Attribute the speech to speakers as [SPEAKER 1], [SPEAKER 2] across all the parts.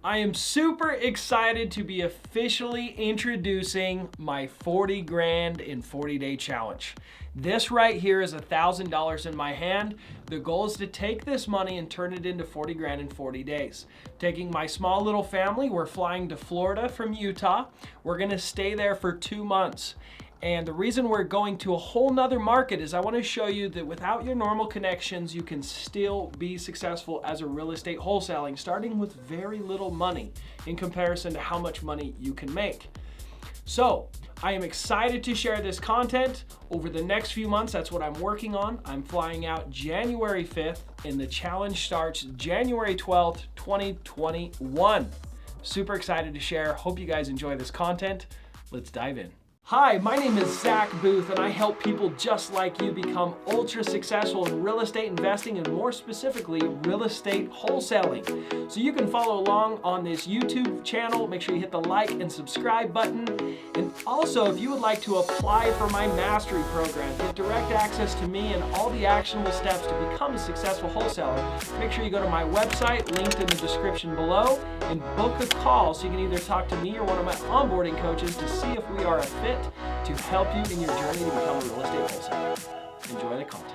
[SPEAKER 1] I am super excited to be officially introducing my 40 grand in 40-day challenge. This right here is $1,000 in my hand. The goal is to take this money and turn it into 40 grand in 40 days. Taking my small little family, we're flying to Florida from Utah. We're gonna stay there for 2 months. And the reason we're going to a whole nother market is I want to show you that without your normal connections, you can still be successful as a real estate wholesaling, starting with very little money in comparison to how much money you can make. So I am excited to share this content over the next few months. That's what I'm working on. I'm flying out January 5th and the challenge starts January 12th, 2021. Super excited to share. Hope you guys enjoy this content. Let's dive in. Hi, my name is Zack Boothe and I help people just like you become ultra successful in real estate investing and more specifically, real estate wholesaling. So you can follow along on this YouTube channel. Make sure you hit the like and subscribe button. And also, if you would like to apply for my mastery program, get direct access to me and all the actionable steps to become a successful wholesaler, make sure you go to my website, linked in the description below, and book a call so you can either talk to me or one of my onboarding coaches to see if we are a fit to help you in your journey to become a real estate wholesaler. Enjoy the content.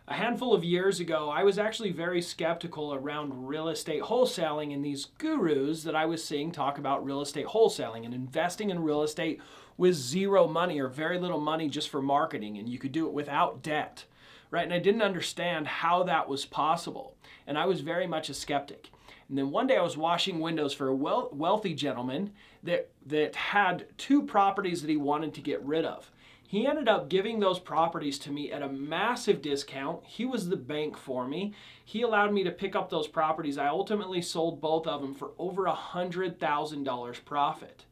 [SPEAKER 1] A handful of years ago, I was actually very skeptical around real estate wholesaling and these gurus that I was seeing talk about real estate wholesaling and investing in real estate with zero money or very little money just for marketing, and you could do it without debt, right? And I didn't understand how that was possible, and I was very much a skeptic. And then one day I was washing windows for a wealthy gentleman that had 2 properties that he wanted to get rid of. He ended up giving those properties to me at a massive discount. He was the bank for me. He allowed me to pick up those properties. I ultimately sold both of them for over $100,000 profit.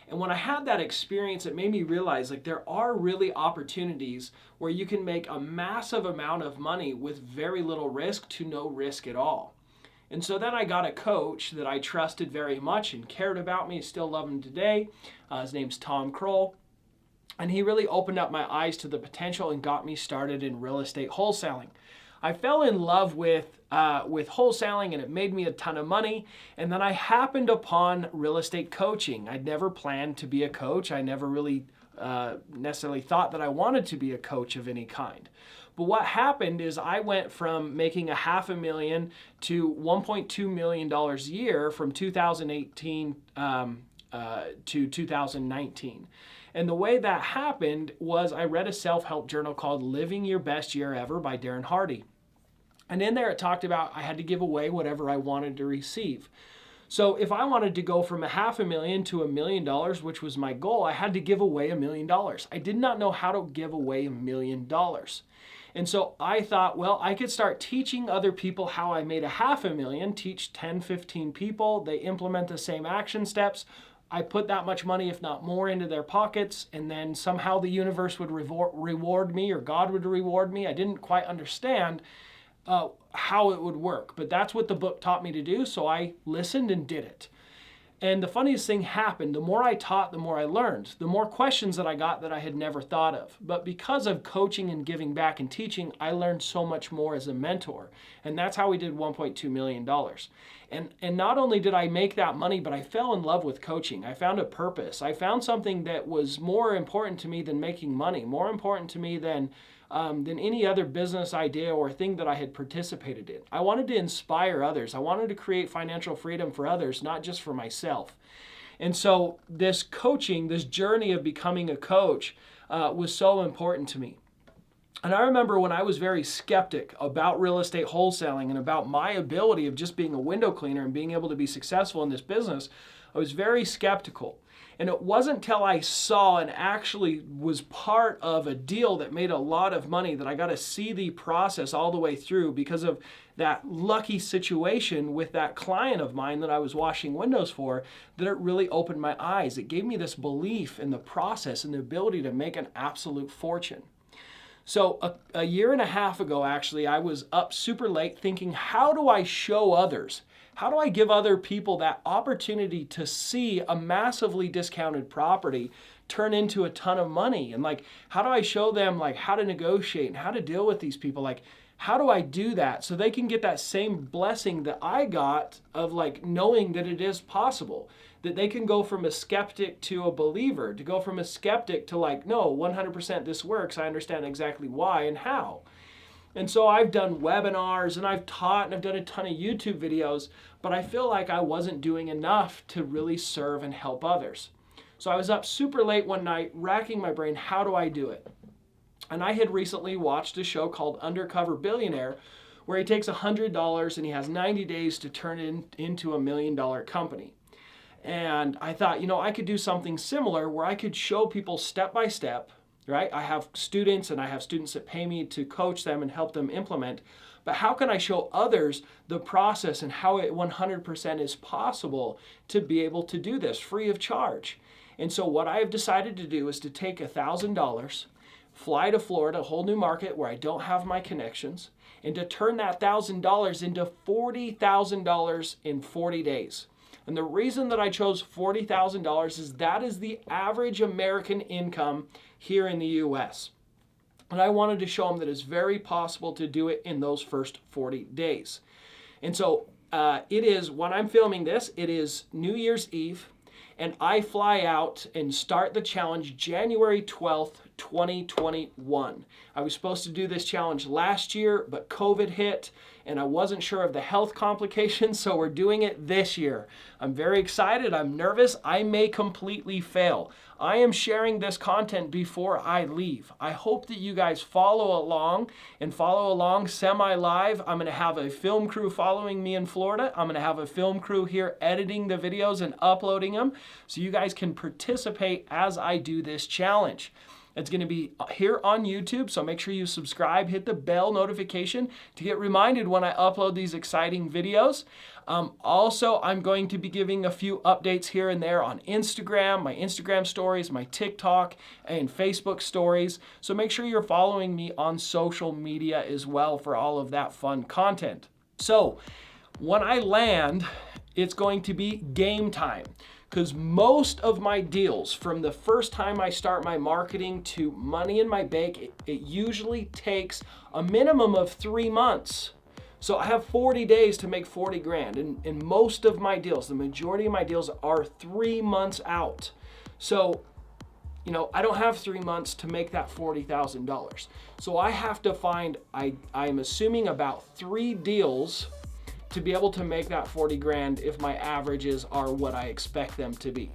[SPEAKER 1] And when I had that experience, it made me realize there are really opportunities where you can make a massive amount of money with very little risk to no risk at all. And so then I got a coach that I trusted very much and cared about me, still love him today. His name's Tom Kroll. And he really opened up my eyes to the potential and got me started in real estate wholesaling. I fell in love with wholesaling and it made me a ton of money. And then I happened upon real estate coaching. I'd never planned to be a coach. I never really necessarily thought that I wanted to be a coach of any kind. But what happened is I went from making $500,000 to $1.2 million a year from 2018 to 2019. And the way that happened was I read a self-help journal called Living Your Best Year Ever by Darren Hardy. And in there it talked about I had to give away whatever I wanted to receive. So if I wanted to go from $500,000 to $1 million, which was my goal, I had to give away $1 million. I did not know how to give away $1 million. And so I thought, well, I could start teaching other people how I made $500,000, teach 10, 15 people, they implement the same action steps. I put that much money, if not more, into their pockets, and then somehow the universe would reward me or God would reward me. I didn't quite understand how it would work, but that's what the book taught me to do, so I listened and did it. And the funniest thing happened, the more I taught, the more I learned, the more questions that I got that I had never thought of. But because of coaching and giving back and teaching, I learned so much more as a mentor. And that's how we did $1.2 million. And not only did I make that money, but I fell in love with coaching. I found a purpose. I found something that was more important to me than making money, more important to me than any other business idea or thing that I had participated in. I wanted to inspire others. I wanted to create financial freedom for others, not just for myself. And so this coaching, this journey of becoming a coach was so important to me. And I remember when I was very skeptic about real estate wholesaling and about my ability of just being a window cleaner and being able to be successful in this business, I was very skeptical. And it wasn't until I saw and actually was part of a deal that made a lot of money that I got to see the process all the way through because of that lucky situation with that client of mine that I was washing windows for, that it really opened my eyes. It gave me this belief in the process and the ability to make an absolute fortune. So a year and a half ago, actually, I was up super late thinking, how do I show others? How do I give other people that opportunity to see a massively discounted property turn into a ton of money? And how do I show them how to negotiate and how to deal with these people? How do I do that so they can get that same blessing that I got of like knowing that it is possible, that they can go from a skeptic to a believer, to go from a skeptic to like, no, 100% this works. I understand exactly why and how. And so I've done webinars and I've taught and I've done a ton of YouTube videos, but I feel like I wasn't doing enough to really serve and help others. So I was up super late one night, racking my brain, how do I do it? And I had recently watched a show called Undercover Billionaire, where he takes $100 and he has 90 days to turn it into $1 million company. And I thought, I could do something similar where I could show people step by step, right? I have students and I have students that pay me to coach them and help them implement. But how can I show others the process and how it 100% is possible to be able to do this free of charge? And so what I have decided to do is to take $1,000, fly to Florida, a whole new market where I don't have my connections, and to turn that $1,000 into $40,000 in 40 days. And the reason that I chose $40,000 is that is the average American income here in the US. And I wanted to show them that it's very possible to do it in those first 40 days. And so it is, when I'm filming this, it is New Year's Eve, and I fly out and start the challenge January 12th, 2021. I was supposed to do this challenge last year, but COVID hit and I wasn't sure of the health complications, so we're doing it this year. I'm very excited, I'm nervous, I may completely fail. I am sharing this content before I leave. I hope that you guys follow along semi-live. I'm gonna have a film crew following me in Florida. I'm gonna have a film crew here editing the videos and uploading them so you guys can participate as I do this challenge. It's going to be here on YouTube, so make sure you subscribe, hit the bell notification to get reminded when I upload these exciting videos. Also, I'm going to be giving a few updates here and there on Instagram, my Instagram stories, my TikTok, and Facebook stories. So make sure you're following me on social media as well for all of that fun content. So when I land, it's going to be game time. Because most of my deals, from the first time I start my marketing to money in my bank, it usually takes a minimum of 3 months. So I have 40 days to make 40 grand. And most of my deals, the majority of my deals are 3 months out. So, I don't have 3 months to make that $40,000. So I have to find, I'm assuming about 3 deals to be able to make that 40 grand if my averages are what I expect them to be.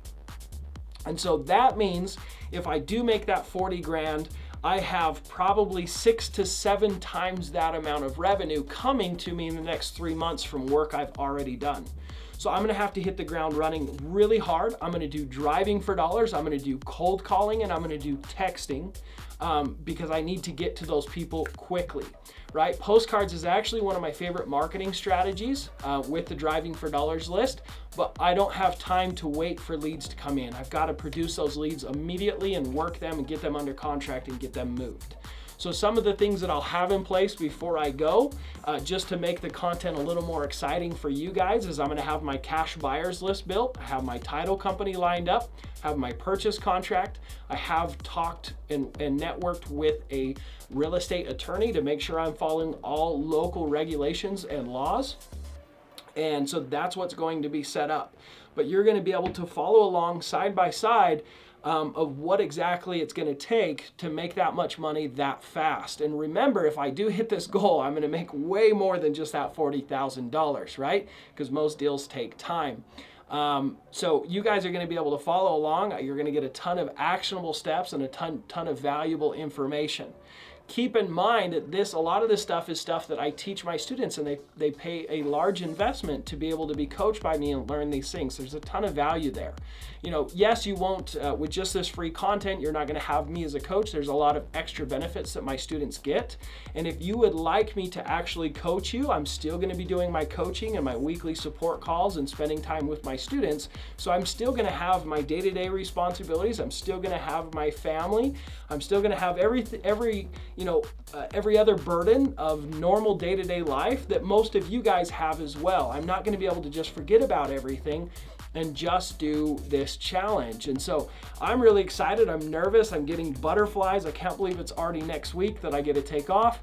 [SPEAKER 1] And so that means if I do make that 40 grand, I have probably 6 to 7 times that amount of revenue coming to me in the next 3 months from work I've already done. So I'm gonna have to hit the ground running really hard. I'm gonna do driving for dollars. I'm gonna do cold calling, and I'm gonna do texting because I need to get to those people quickly, right? Postcards is actually one of my favorite marketing strategies with the driving for dollars list, but I don't have time to wait for leads to come in. I've got to produce those leads immediately and work them and get them under contract and get them moved. So some of the things that I'll have in place before I go, just to make the content a little more exciting for you guys, is I'm gonna have my cash buyers list built, I have my title company lined up, have my purchase contract, I have talked and networked with a real estate attorney to make sure I'm following all local regulations and laws. And so that's what's going to be set up. But you're gonna be able to follow along side by side of what exactly it's going to take to make that much money that fast. And remember, if I do hit this goal, I'm going to make way more than just that $40,000, right? Because most deals take time. So you guys are going to be able to follow along. You're going to get a ton of actionable steps and a ton of valuable information. Keep in mind that a lot of this stuff is stuff that I teach my students, and they pay a large investment to be able to be coached by me and learn these things. There's a ton of value there. Yes, you won't, with just this free content, you're not going to have me as a coach. There's a lot of extra benefits that my students get. And if you would like me to actually coach you, I'm still going to be doing my coaching and my weekly support calls and spending time with my students. So I'm still going to have my day-to-day responsibilities. I'm still going to have my family. I'm still going to have every other burden of normal day-to-day life that most of you guys have as well. I'm not going to be able to just forget about everything and just do this challenge. And so I'm really excited. I'm nervous. I'm getting butterflies. I can't believe it's already next week that I get to take off.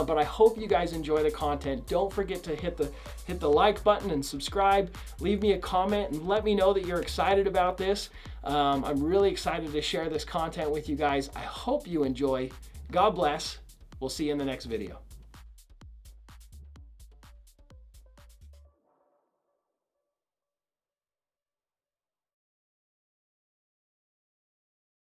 [SPEAKER 1] But I hope you guys enjoy the content. Don't forget to hit the like button and subscribe. Leave me a comment and let me know that you're excited about this. I'm really excited to share this content with you guys. I hope you enjoy. God bless. We'll see you in the next video.